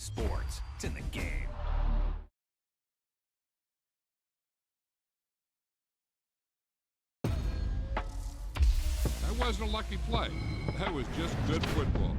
Sports. It's in the game. That wasn't a lucky play. That was just good football.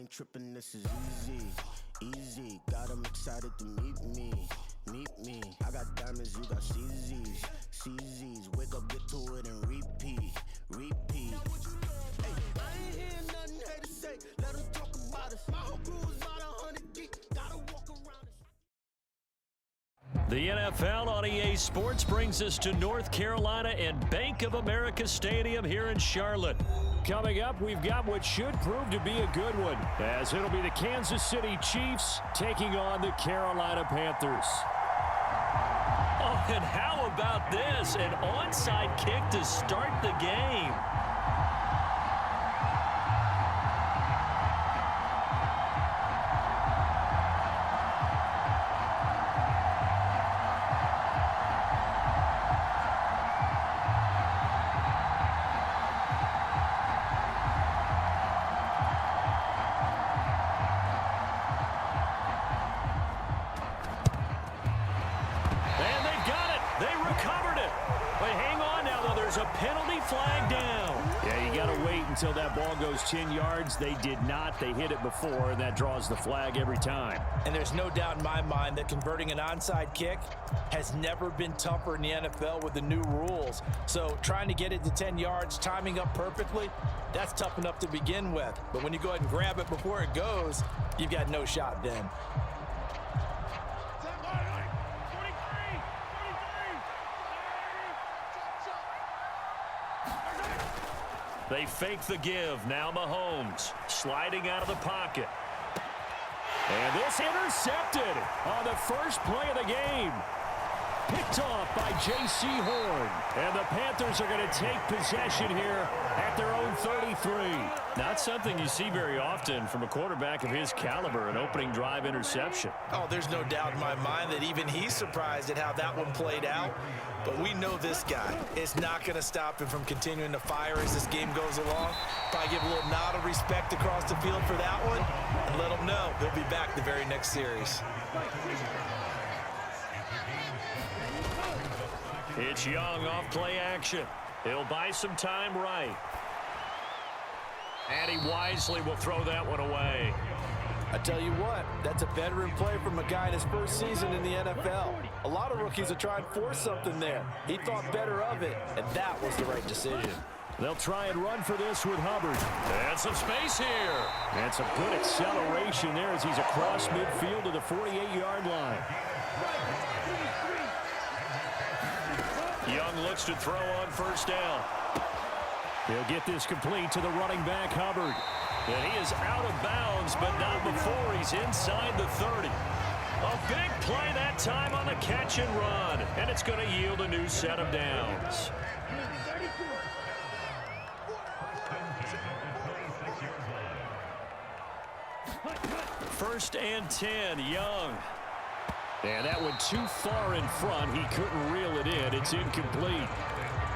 Tripping, this is easy. Got them excited to meet me. I got diamonds, you got CZs. Wake up, get to it, and repeat. Hey, I ain't hearing nothing haters say. Let them talk about us. My whole crew is about 100 deep. Gotta walk around us. The NFL on EA Sports brings us to North Carolina and Bank of America Stadium here in Charlotte. Coming up, we've got what should prove to be a good one, as it'll be the Kansas City Chiefs taking on the Carolina Panthers. Oh, and how about this? An onside kick to start the game. A penalty flag down. Yeah, you got to wait until that ball goes 10 yards. They did not. They hit it before, and that draws the flag every time. And there's no doubt in my mind that converting an onside kick has never been tougher in the NFL with the new rules. So trying to get it to 10 yards, timing up perfectly, that's tough enough to begin with. But when you go ahead and grab it before it goes, you've got no shot then. They fake the give. Now Mahomes sliding out of the pocket. And this intercepted on the first play of the game. Picked off by J.C. Horn. And the Panthers are going to take possession here at their own 33. Not something you see very often from a quarterback of his caliber, an opening drive interception. Oh, there's no doubt in my mind that even he's surprised at how that one played out. But we know this guy is not going to stop him from continuing to fire as this game goes along. Probably give a little nod of respect across the field for that one and let him know he'll be back the very next series. It's Young off play action. He'll buy some time right. And he wisely will throw that one away. I tell you what, that's a veteran play from a guy in his first season in the NFL. A lot of rookies will try and force something there. He thought better of it, and that was the right decision. They'll try and run for this with Hubbard. And some space here. And some good acceleration there as he's across midfield to the 48-yard line. Young looks to throw on first down. He'll get this complete to the running back, Hubbard. And he is out of bounds, but not before he's inside the 30. A big play that time on the catch and run. And it's going to yield a new set of downs. First and 10, Young. And that went too far in front. He couldn't reel it in. It's incomplete.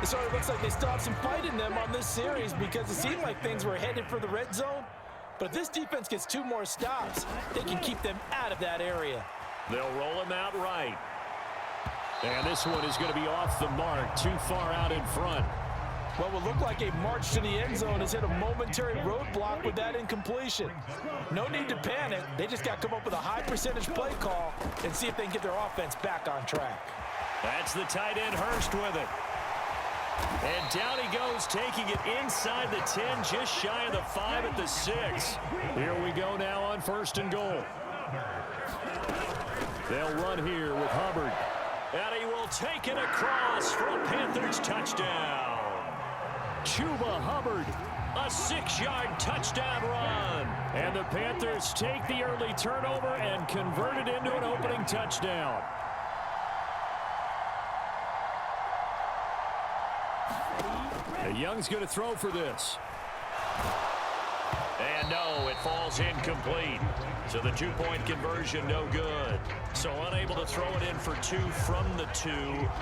It sort of looks like they stopped some fight in them on this series because it seemed like things were headed for the red zone. But if this defense gets 2 more stops, they can keep them out of that area. They'll roll him out right. And this one is going to be off the mark, too far out in front. What would look like a march to the end zone has hit a momentary roadblock with that incompletion. No need to panic. They just got to come up with a high percentage play call and see if they can get their offense back on track. That's the tight end Hurst with it. And down he goes, taking it inside the 10, just shy of the 5 at the 6. Here we go now on 1st and goal. They'll run here with Hubbard. And he will take it across for a Panthers touchdown. Chuba Hubbard, a 6-yard touchdown run. And the Panthers take the early turnover and convert it into an opening touchdown. Young's going to throw for this. And no, it falls incomplete. So the 2-point conversion, no good. So unable to throw it in for 2 from the 2.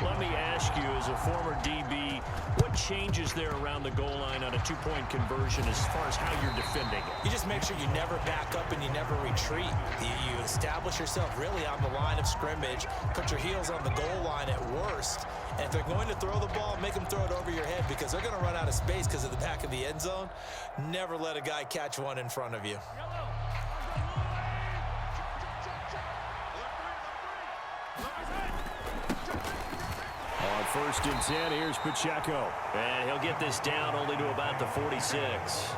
Let me ask you, as a former DB, what changes there around the goal line on a 2-point conversion as far as how you're defending it? You just make sure you never back up and you never retreat. You establish yourself really on the line of scrimmage, put your heels on the goal line at worst. And if they're going to throw the ball, make them throw it over your head because they're going to run out of space because of the back of the end zone. Never let a guy catch one in front of you. On 1st and 10, here's Pacheco. And he'll get this down only to about the 46.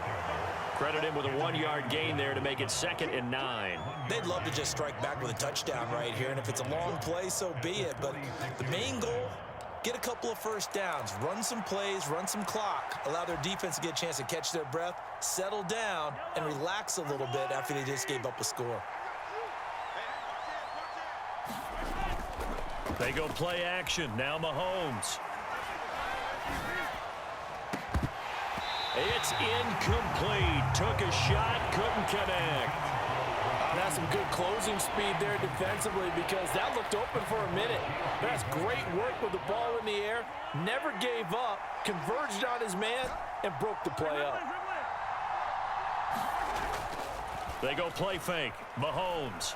Credit him with a 1-yard gain there to make it 2nd and 9. They'd love to just strike back with a touchdown right here, and if it's a long play, so be it. But the main goal, get a couple of first downs, run some plays, run some clock, allow their defense to get a chance to catch their breath, settle down, and relax a little bit after they just gave up a score. They go play action. Now Mahomes. It's incomplete. Took a shot, couldn't connect. That's some good closing speed there defensively because that looked open for a minute. That's great work with the ball in the air. Never gave up, converged on his man, and broke the play up. They go play fake. Mahomes.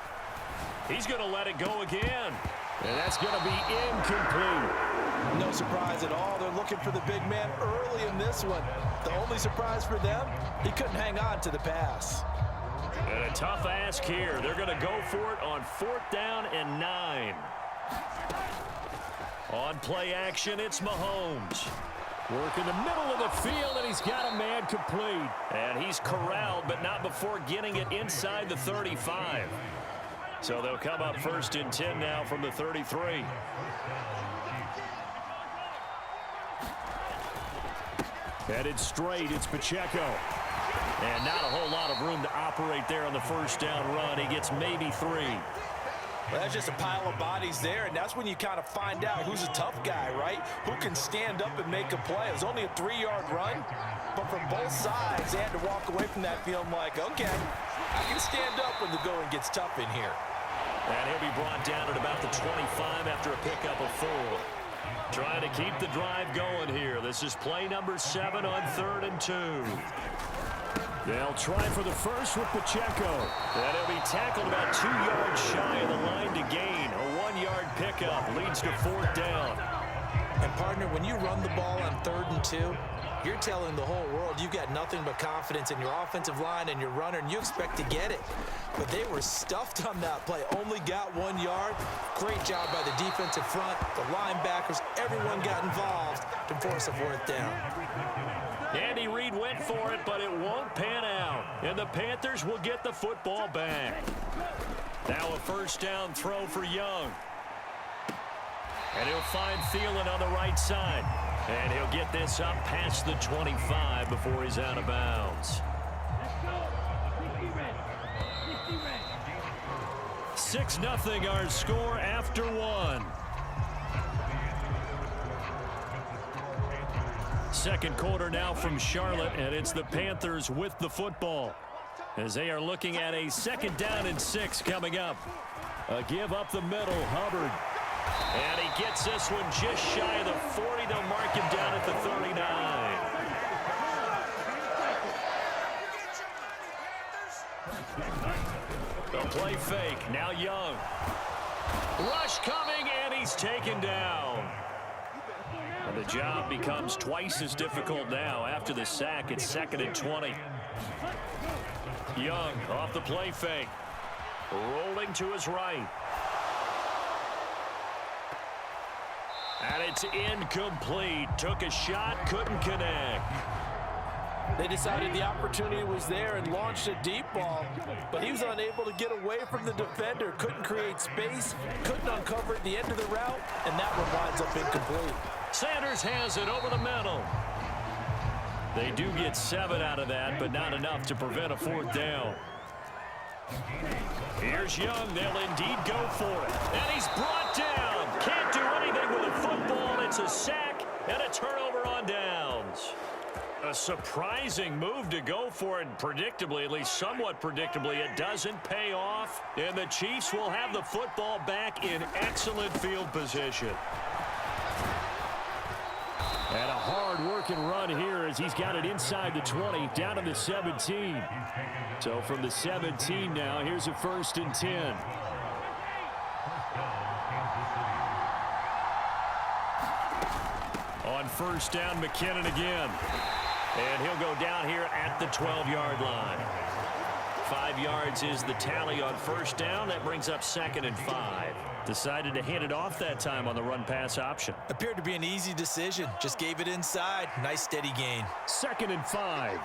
He's going to let it go again. And that's going to be incomplete. No surprise at all. They're looking for the big man early in this one. The only surprise for them, he couldn't hang on to the pass. And a tough ask here. They're going to go for it on 4th down and 9. On play action, it's Mahomes. Work in the middle of the field, and he's got a man complete. And he's corralled, but not before getting it inside the 35. So they'll come up 1st and 10 now from the 33. Headed straight, it's Pacheco. And not a whole lot of room to operate there on the 1st down run. He gets maybe 3. Well, that's just a pile of bodies there, and that's when you kind of find out who's a tough guy, right? Who can stand up and make a play. It was only a 3-yard run, but from both sides, they had to walk away from that feeling like, okay, I can stand up when the going gets tough in here. And he'll be brought down at about the 25 after a pickup of 4. Trying to keep the drive going here. This is play number 7 on 3rd and 2. They'll try for the first with Pacheco. And he'll be tackled about 2 yards shy of the line to gain. A 1-yard pickup leads to 4th down. And, partner, when you run the ball on 3rd and 2, you're telling the whole world you've got nothing but confidence in your offensive line and your runner, and you expect to get it. But they were stuffed on that play. Only got 1 yard. Great job by the defensive front, the linebackers. Everyone got involved to force a 4th down. Andy Reid went for it, but it won't pan out. And the Panthers will get the football back. Now a 1st down throw for Young. And he'll find Thielen on the right side. And he'll get this up past the 25 before he's out of bounds. 6-0 our score after 1. Second quarter now from Charlotte, and it's the Panthers with the football as they are looking at a 2nd down and 6 coming up. A give up the middle, Hubbard. And he gets this one just shy of the 40. They'll mark him down at the 39. They'll play fake. Now Young. Rush coming, and he's taken down. And the job becomes twice as difficult now. After the sack, it's 2nd and 20. Young off the play fake. Rolling to his right. And it's incomplete. Took a shot, couldn't connect. They decided the opportunity was there and launched a deep ball, but he was unable to get away from the defender, couldn't create space, couldn't uncover at the end of the route, and that one winds up incomplete. Sanders has it over the middle. They do get 7 out of that, but not enough to prevent a 4th down. Here's Young. They'll indeed go for it. And he's brought down. Can't do anything with a football. It's a sack and a turnover on downs. A surprising move to go for it. Predictably, at least somewhat predictably, it doesn't pay off. And the Chiefs will have the football back in excellent field position. And a hard-working run here as he's got it inside the 20, down to the 17. So from the 17 now, here's a 1st and 10. On 1st down, McKinnon again. And he'll go down here at the 12-yard line. 5 yards is the tally on 1st down. That brings up 2nd and 5. Decided to hand it off that time on the run-pass option. Appeared to be an easy decision. Just gave it inside. Nice steady gain. 2nd and 5.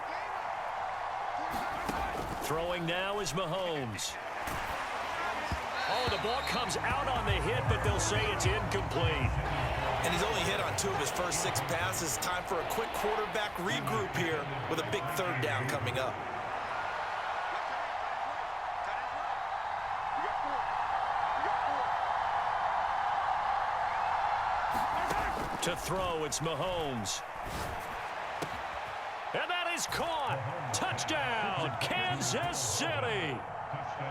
Throwing now is Mahomes. Oh, the ball comes out on the hit, but they'll say it's incomplete. And he's only hit on 2 of his first 6 passes. Time for a quick quarterback regroup here with a big 3rd down coming up. To throw, it's Mahomes. And that is caught. Touchdown, Kansas City.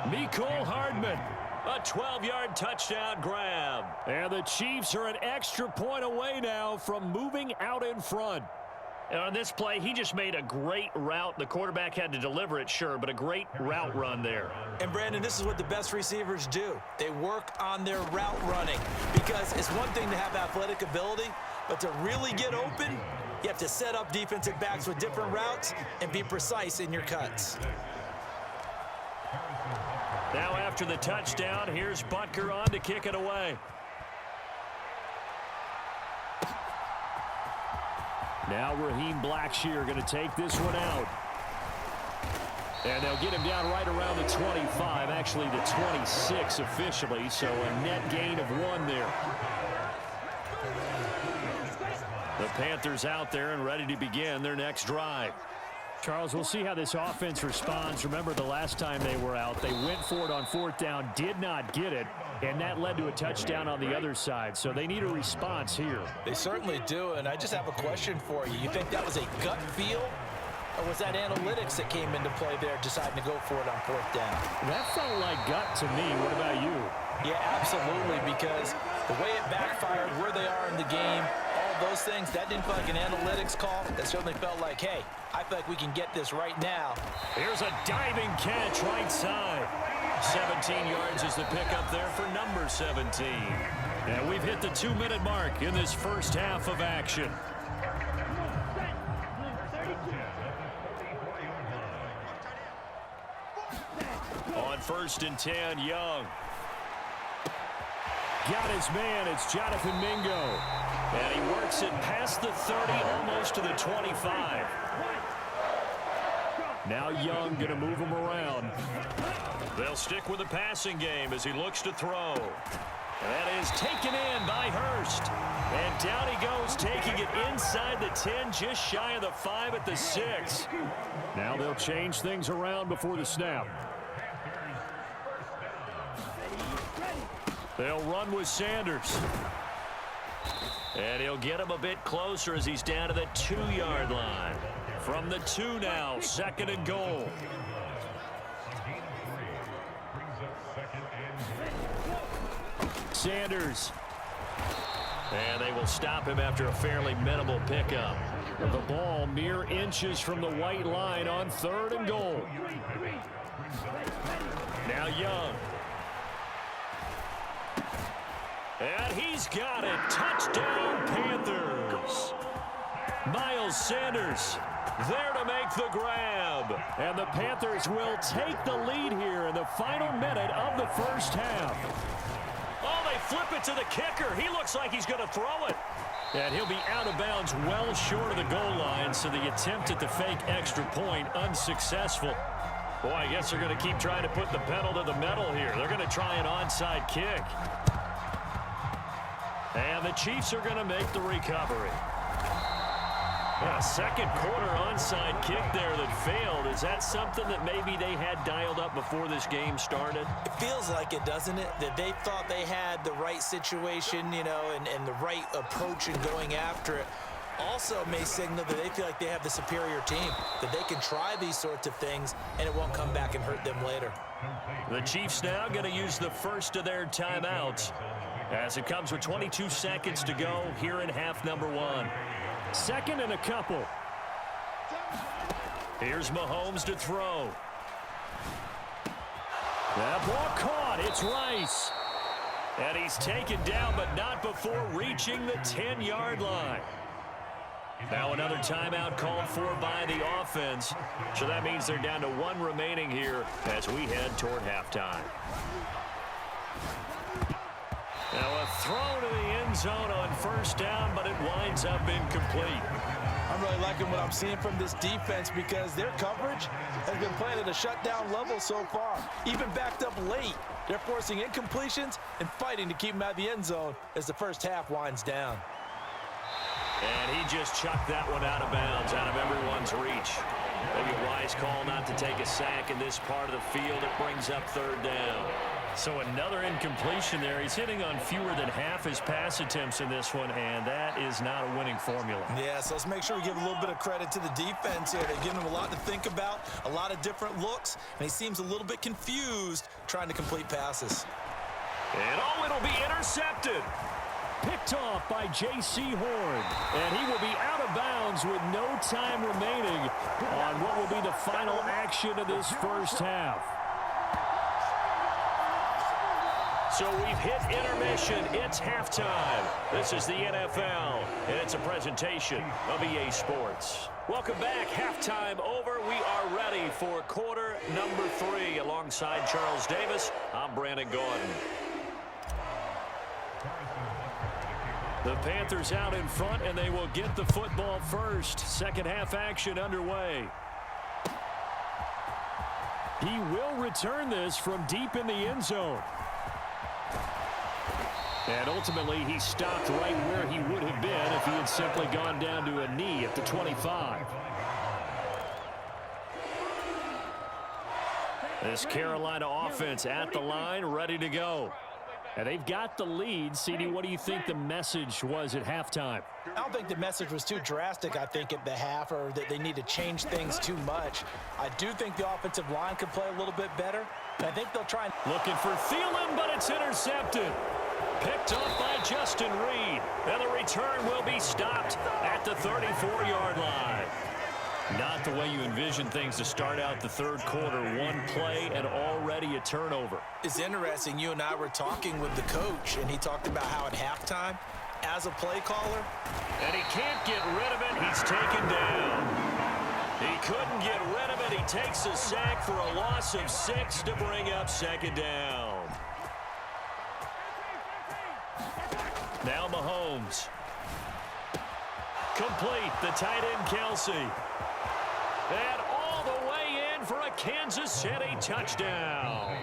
Mecole Hardman. A 12-yard touchdown grab. And the Chiefs are an extra point away now from moving out in front. And on this play, he just made a great route. The quarterback had to deliver it, sure, but a great route run there. And, Brandon, this is what the best receivers do. They work on their route running because it's one thing to have athletic ability, but to really get open, you have to set up defensive backs with different routes and be precise in your cuts. Now after the touchdown, here's Butker on to kick it away. Now Raheem Blackshear going to take this one out. And they'll get him down right around the 25, actually the 26 officially, so a net gain of 1 there. The Panthers out there and ready to begin their next drive. Charles, we'll see how this offense responds. Remember the last time they were out, they went for it on 4th down, did not get it, and that led to a touchdown on the other side. So they need a response here. They certainly do, and I just have a question for you. You think that was a gut feel, or was that analytics that came into play there deciding to go for it on 4th down? That felt like gut to me. What about you? Yeah, absolutely, because the way it backfired, where they are in the game, all those things, that didn't feel like an analytics call. That certainly felt like, hey, I feel like we can get this right now. Here's a diving catch right side. 17 yards is the pickup there for number 17. And we've hit the 2-minute mark in this first half of action. On 1st and 10, Young. Got his man. It's Jonathan Mingo. And he works it past the 30, almost to the 25. Now Young going to move him around. They'll stick with the passing game as he looks to throw. And that is taken in by Hurst. And down he goes, taking it inside the 10, just shy of the 5 at the 6. Now they'll change things around before the snap. They'll run with Sanders. And he'll get him a bit closer as he's down to the 2-yard line. From the 2 now, 2nd and goal. Sanders. And they will stop him after a fairly minimal pickup. The ball mere inches from the white line on 3rd and goal. Now Young. And he's got it. Touchdown, Panthers. Panthers. Miles Sanders there to make the grab. And the Panthers will take the lead here in the final minute of the first half. Oh, they flip it to the kicker. He looks like he's going to throw it. And he'll be out of bounds well short of the goal line, so the attempt at the fake extra point unsuccessful. Boy, I guess they're going to keep trying to put the pedal to the metal here. They're going to try an onside kick. And the Chiefs are going to make the recovery. A second quarter onside kick there that failed. Is that something that maybe they had dialed up before this game started? It feels like it, doesn't it? That they thought they had the right situation, you know, and the right approach in going after it. Also may signal that they feel like they have the superior team, that they can try these sorts of things and it won't come back and hurt them later. The Chiefs now going to use the first of their timeouts as it comes with 22 seconds to go here in half number 1. Second and a couple. Here's Mahomes to throw. That ball caught. It's Rice. And he's taken down, but not before reaching the 10-yard line. Now another timeout called for by the offense. So that means they're down to 1 remaining here as we head toward halftime. Now a throw to the end zone on first down, but it winds up incomplete. I'm really liking what I'm seeing from this defense because their coverage has been playing at a shutdown level so far. Even backed up late, they're forcing incompletions and fighting to keep them out of the end zone as the first half winds down. And he just chucked that one out of bounds, out of everyone's reach. Maybe a wise call not to take a sack in this part of the field. It brings up third down. So another incompletion there. He's hitting on fewer than half his pass attempts in this one, and that is not a winning formula. Yeah, so let's make sure we give a little bit of credit to the defense here. They're giving him a lot to think about, a lot of different looks, and he seems a little bit confused trying to complete passes. And oh, it'll be intercepted. Picked off by J.C. Horn, and he will be out of bounds with no time remaining on what will be the final action of this first half. So we've hit intermission. It's halftime. This is the NFL, and it's a presentation of EA Sports. Welcome back. Halftime over. We are ready for quarter number 3. Alongside Charles Davis, I'm Brandon Gordon. The Panthers out in front, and they will get the football first. Second half action underway. He will return this from deep in the end zone. And ultimately, he stopped right where he would have been if he had simply gone down to a knee at the 25. This Carolina offense at the line, ready to go. And they've got the lead. CD, what do you think the message was at halftime? I don't think the message was too drastic, I think, at the half, or that they need to change things too much. I do think the offensive line could play a little bit better. And I think they'll try and... Looking for Thielen, but it's intercepted. Picked up by Justin Reed. And the return will be stopped at the 34-yard line. Not the way you envision things to start out the third quarter. One play and already a turnover. It's interesting. You and I were talking with the coach, and he talked about how at halftime, as a play caller, and he can't get rid of it. He's taken down. He couldn't get rid of it. He takes a sack for a loss of 6 to bring up second down. Now Mahomes. Complete. The tight end, Kelsey. And all the way in for a Kansas City touchdown.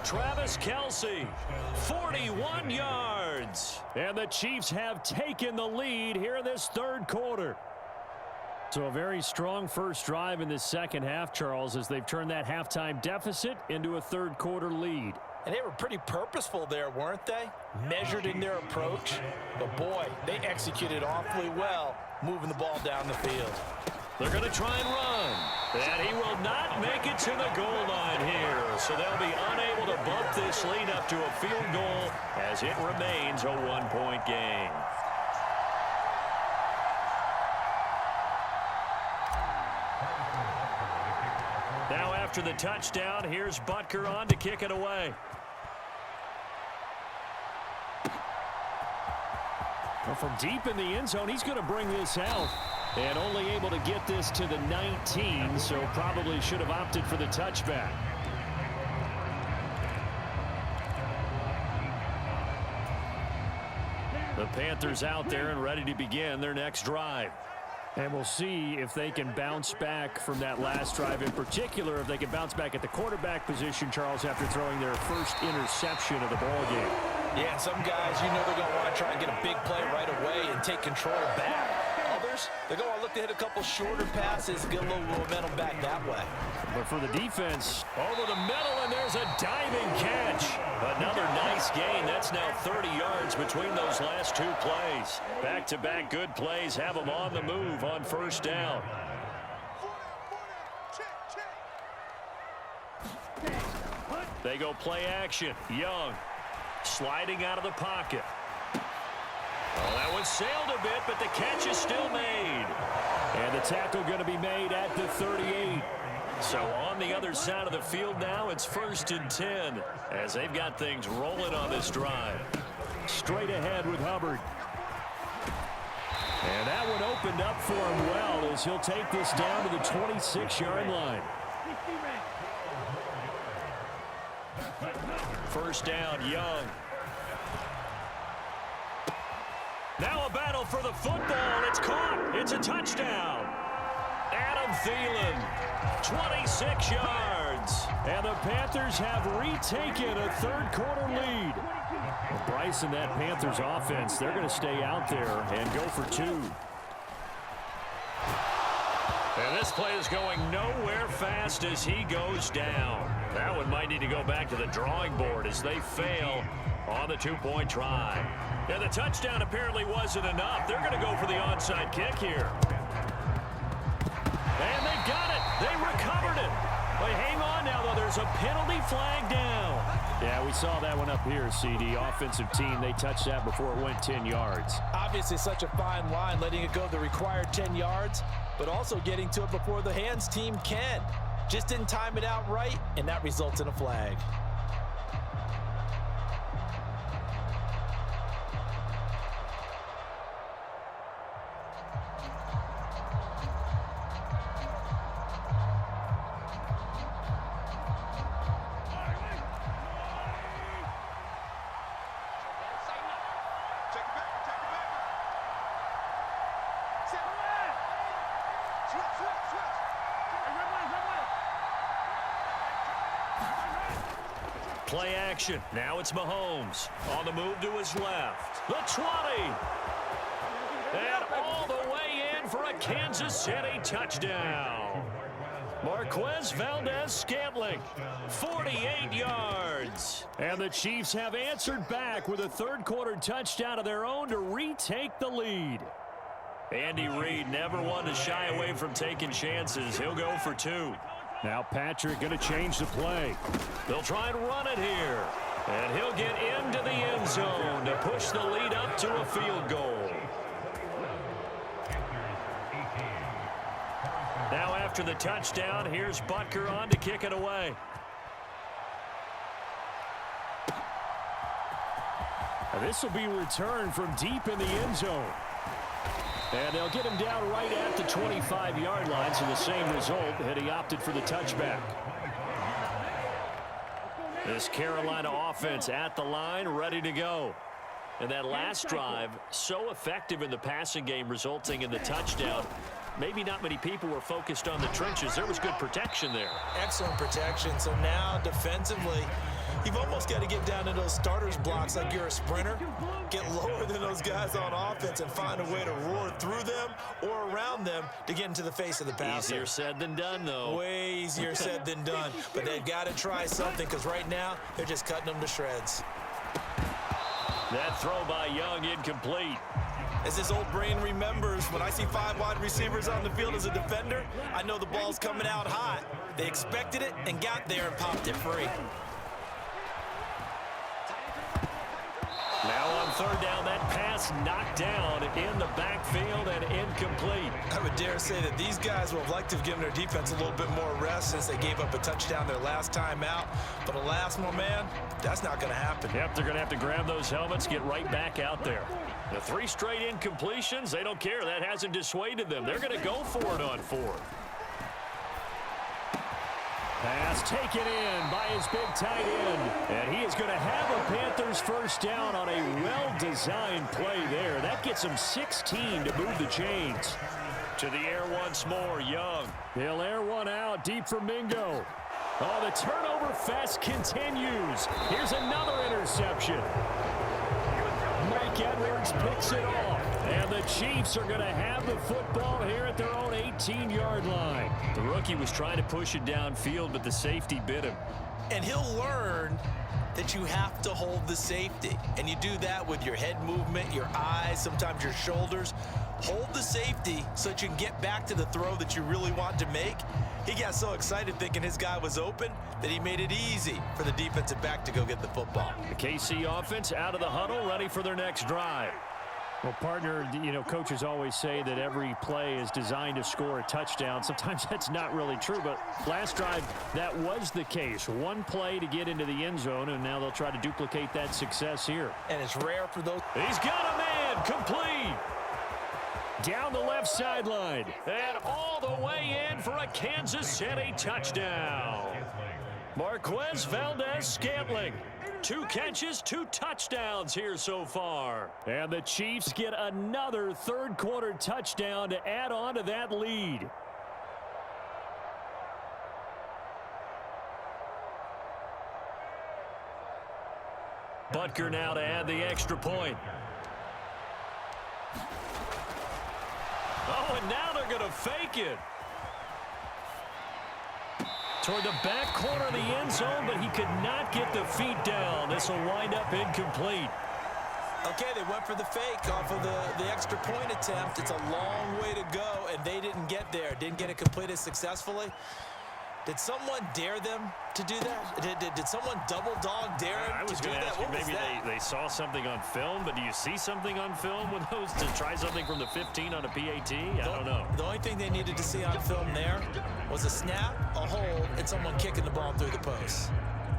Travis Kelsey, 41 yards. And the Chiefs have taken the lead here in this third quarter. So a very strong first drive in this second half, Charles, as they've turned that halftime deficit into a third quarter lead. And they were pretty purposeful there, weren't they? Measured in their approach. But, boy, they executed awfully well moving the ball down the field. They're going to try and run. And he will not make it to the goal line here. So they'll be unable to bump this lead up to a field goal as it remains a one-point game. Now after the touchdown, here's Butker on to kick it away. Well, from deep in the end zone, he's going to bring this out. And only able to get this to the 19, so probably should have opted for the touchback. The Panthers out there and ready to begin their next drive. And we'll see if they can bounce back from that last drive, in particular if they can bounce back at the quarterback position, Charles, after throwing their first interception of the ball game. Yeah, some guys, you know they're going to want to try and get a big play right away and take control back. Others, they're going to look to hit a couple shorter passes, get a little momentum back that way. But for the defense, over the middle, and there's a diving catch. Another nice gain. That's now 30 yards between those last two plays. Back-to-back good plays have them on the move on first down. They go play action. Young sliding out of the pocket. Oh, that one sailed a bit, but the catch is still made. And the tackle going to be made at the 38. So on the other side of the field now, it's 1st and 10 as they've got things rolling on this drive. Straight ahead with Hubbard. And that one opened up for him well as he'll take this down to the 26-yard line. First down, Young. Now a battle for the football. It's caught. It's a touchdown. Adam Thielen, 26 yards. And the Panthers have retaken a third-quarter lead. Well, Bryce and that Panthers offense, they're going to stay out there and go for two. And this play is going nowhere fast as he goes down. That one might need to go back to the drawing board as they fail on the two-point try. And the touchdown apparently wasn't enough. They're going to go for the onside kick here. And they've got it. They recovered it. But hang on now, though. There's a penalty flag down. Yeah, we saw that one up here, CD. Offensive team, they touched that before it went 10 yards. Obviously such a fine line, letting it go the required 10 yards, but also getting to it before the hands team can. Just didn't time it out right, and that results in a flag. Play action. Now it's Mahomes. On the move to his left. The 20. And all the way in for a Kansas City touchdown. Marquez Valdez-Scantling, 48 yards. And the Chiefs have answered back with a third-quarter touchdown of their own to retake the lead. Andy Reid never one to shy away from taking chances. He'll go for two. Now Patrick going to change the play. They'll try and run it here. And he'll get into the end zone to push the lead up to a field goal. Now after the touchdown, here's Butker on to kick it away. This will be returned from deep in the end zone. And they'll get him down right at the 25-yard line, so the same result had he opted for the touchback. This Carolina offense at the line, ready to go. And that last drive, so effective in the passing game, resulting in the touchdown. Maybe not many people were focused on the trenches. There was good protection there. Excellent protection. So now defensively, you've almost got to get down to those starters blocks like you're a sprinter. Get lower than those guys on offense and find a way to roar through them or around them to get into the face of the passer. Easier said than done, though. Way easier said than done. But they've got to try something because right now they're just cutting them to shreds. That throw by Young incomplete. As this old brain remembers, when I see 5 wide receivers on the field as a defender, I know the ball's coming out hot. They expected it and got there and popped it free. Now on third down, that pass It's knocked down in the backfield and incomplete. I would dare say that these guys would have liked to have given their defense a little bit more rest since they gave up a touchdown their last time out. But alas, my man, that's not going to happen. Yep, they're going to have to grab those helmets, get right back out there. The 3 straight incompletions, they don't care. That hasn't dissuaded them. They're going to go for it on 4th. Pass taken in by his big tight end. And he is going to have a Panthers first down on a well-designed play there. That gets him 16 to move the chains. To the air once more, Young. He'll air one out deep for Mingo. Oh, the turnover fest continues. Here's another interception. Mike Edwards picks it off. And the Chiefs are going to have the football here at their own 18-yard line. The rookie was trying to push it downfield, but the safety bit him. And he'll learn that you have to hold the safety. And you do that with your head movement, your eyes, sometimes your shoulders. Hold the safety so that you can get back to the throw that you really want to make. He got so excited thinking his guy was open that he made it easy for the defensive back to go get the football. The KC offense out of the huddle, ready for their next drive. Well, partner, coaches always say that every play is designed to score a touchdown. Sometimes that's not really true, but last drive, that was the case. One play to get into the end zone, and now they'll try to duplicate that success here. And it's rare for those. He's got a man, complete. Down the left sideline, and all the way in for a Kansas City touchdown. Marquez Valdez-Scantling. 2 catches, 2 touchdowns here so far. And the Chiefs get another third-quarter touchdown to add on to that lead. Butker now to add the extra point. Oh, and now they're going to fake it. Toward the back corner of the end zone, but he could not get the feet down. This will wind up incomplete. Okay, they went for the fake off of the extra point attempt. It's a long way to go, and they didn't get there. Didn't get it completed successfully. Did someone dare them to do that? Did someone double dog dare them to do that? I was going to ask you, maybe they saw something on film, but do you see something on film with those to try something from the 15 on a PAT? I don't know. The only thing they needed to see on film there was a snap, a hold, and someone kicking the ball through the post.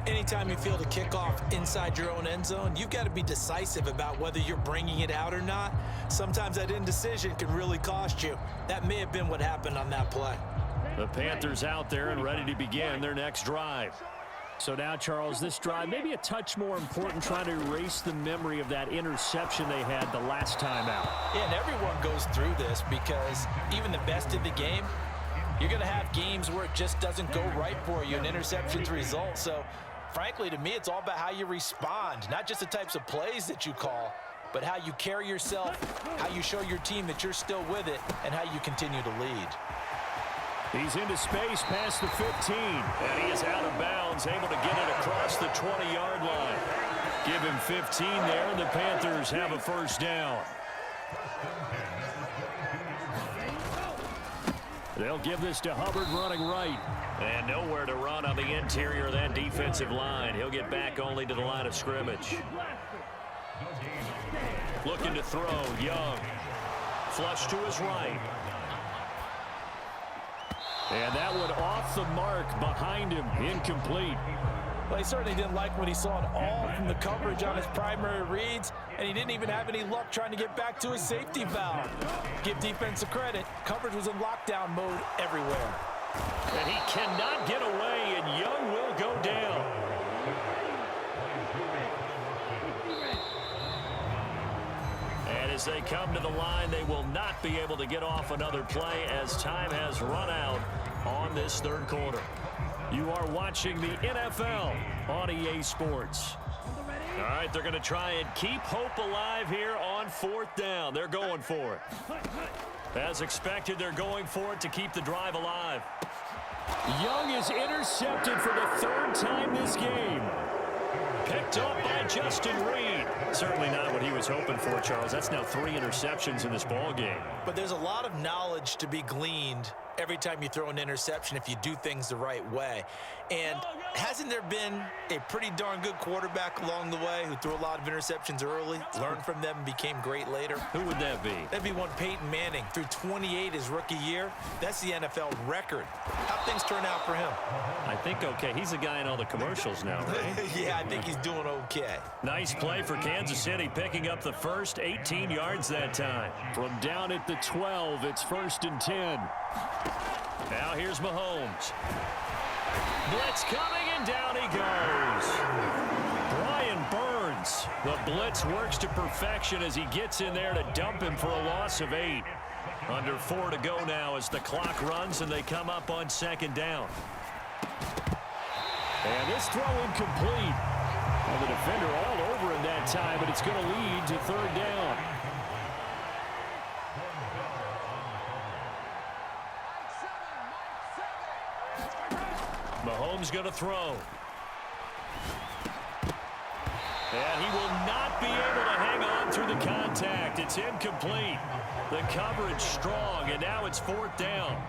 Anytime you field a kickoff inside your own end zone, you've got to be decisive about whether you're bringing it out or not. Sometimes that indecision can really cost you. That may have been what happened on that play. The Panthers out there and ready to begin their next drive. So now, Charles, this drive maybe a touch more important, trying to erase the memory of that interception they had the last time out. Yeah, and everyone goes through this because even the best in the game, you're going to have games where it just doesn't go right for you, and interceptions result. So, frankly, to me, it's all about how you respond, not just the types of plays that you call, but how you carry yourself, how you show your team that you're still with it, and how you continue to lead. He's into space past the 15, and he is out of bounds, able to get it across the 20-yard line. Give him 15 there, and the Panthers have a first down. They'll give this to Hubbard running right. And nowhere to run on the interior of that defensive line. He'll get back only to the line of scrimmage. Looking to throw, Young. Flush to his right. And that one off the mark behind him, incomplete. Well, he certainly didn't like when he saw it all from the coverage on his primary reads, and he didn't even have any luck trying to get back to his safety valve. Give defense a credit. Coverage was in lockdown mode everywhere. And he cannot get away, and Young will go down. And as they come to the line, they will not be able to get off another play as time has run out on this third quarter. You are watching the NFL on EA Sports. All right, they're going to try and keep hope alive here on 4th down. They're going for it. As expected, they're going for it to keep the drive alive. Young is intercepted for the 3rd time this game. Picked up by Justin Reed. Certainly not what he was hoping for, Charles. That's now 3 interceptions in this ball game. But there's a lot of knowledge to be gleaned every time you throw an interception if you do things the right way. And hasn't there been a pretty darn good quarterback along the way who threw a lot of interceptions early, learned from them, and became great later? Who would that be? That'd be one Peyton Manning. Threw 28 his rookie year. That's the NFL record. How'd things turn out for him? I think okay. He's a guy in all the commercials now, right? Yeah, I think he's doing okay. Nice play for Kansas City, picking up the first 18 yards that time. From down at the 12, it's 1st and 10. Now here's Mahomes. Blitz coming, and down he goes. Brian Burns. The blitz works to perfection as he gets in there to dump him for a loss of 8. Under 4 to go now as the clock runs and they come up on 2nd down. And this throw incomplete. And the defender all over him that time, but it's going to lead to 3rd down. Mahomes going to throw. And he will not be able to hang on through the contact. It's incomplete. The coverage strong, and now it's 4th down.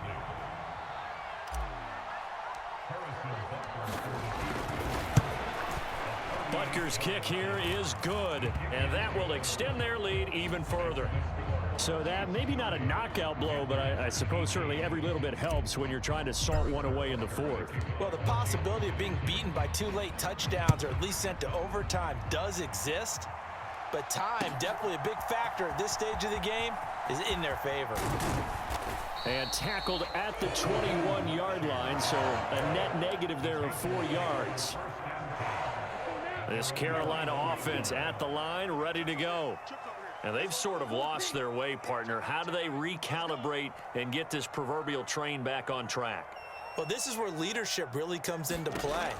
Butker's kick here is good, and that will extend their lead even further. So that maybe not a knockout blow, but I suppose certainly every little bit helps when you're trying to salt one away in the 4th. Well, the possibility of being beaten by 2 late touchdowns or at least sent to overtime does exist. But time, definitely a big factor at this stage of the game, is in their favor. And tackled at the 21-yard line, so a net negative there of 4 yards. This Carolina offense at the line, ready to go. And they've sort of lost their way, partner. How do they recalibrate and get this proverbial train back on track? Well, this is where leadership really comes into play.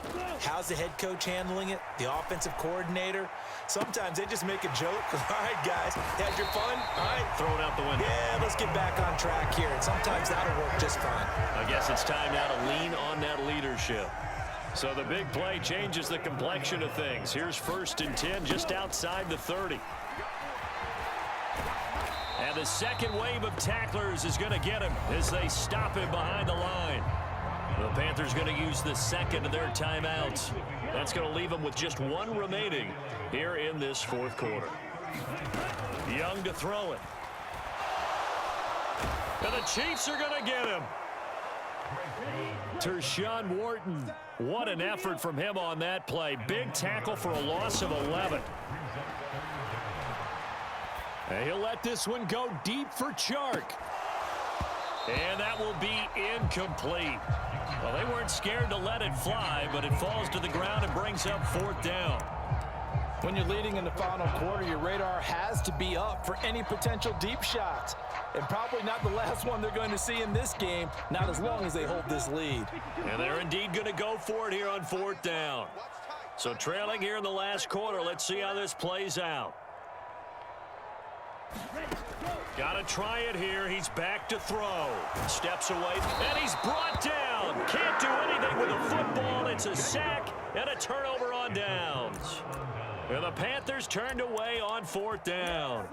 How's the head coach handling it? The offensive coordinator? Sometimes they just make a joke. All right, guys, had your fun? All right. Throw it out the window. Yeah, let's get back on track here. And sometimes that'll work just fine. I guess it's time now to lean on that leadership. So the big play changes the complexion of things. Here's 1st and 10 just outside the 30. And the second wave of tacklers is going to get him as they stop him behind the line. The Panthers going to use the second of their timeouts. That's going to leave them with just 1 remaining here in this 4th quarter. Young to throw it. And the Chiefs are going to get him. Tershawn Wharton. What an effort from him on that play. Big tackle for a loss of 11. And he'll let this one go deep for Chark. And that will be incomplete. Well, they weren't scared to let it fly, but it falls to the ground and brings up 4th down. When you're leading in the final quarter, your radar has to be up for any potential deep shots. And probably not the last one they're going to see in this game, not as long as they hold this lead. And they're indeed going to go for it here on 4th down. So trailing here in the last quarter, let's see how this plays out. Got to try it here. He's back to throw. Steps away, and he's brought down. Can't do anything with a football. It's a sack and a turnover on downs. And the Panthers turned away on 4th down.